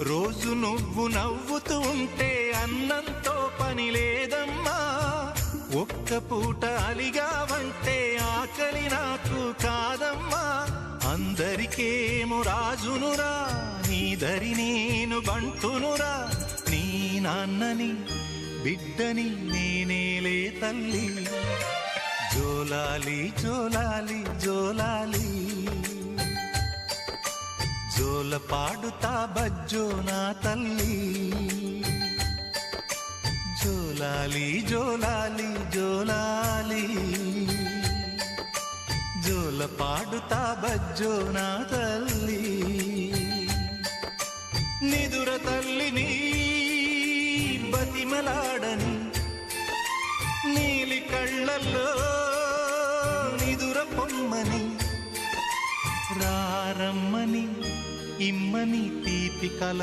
రోజు నువ్వు నవ్వుతూ ఉంటే అన్నంతో పని లేదమ్మా. ఒక్క పూట అలిగావంటే ఆకలి నాకు కాదమ్మా. అందరికేమో రాజునురా, నీ దరి నేను బంటునురా. నీ నాన్నని బిడ్డని నేనేలే తల్లి. జోలాలి జోలాలి జోలాలి, జోల పాడుతా బజ్జో నా తల్లి. జోలాలి జోలాలి జోలాలి, జోల పాడుతా బజ్జో నా తల్లి. నిదుర తల్లిని బతిమలాడని, నీలి కళ్ళల్లో నిదుర పొమ్మని, రారమ్మని ఇమ్మని తీపి కలలు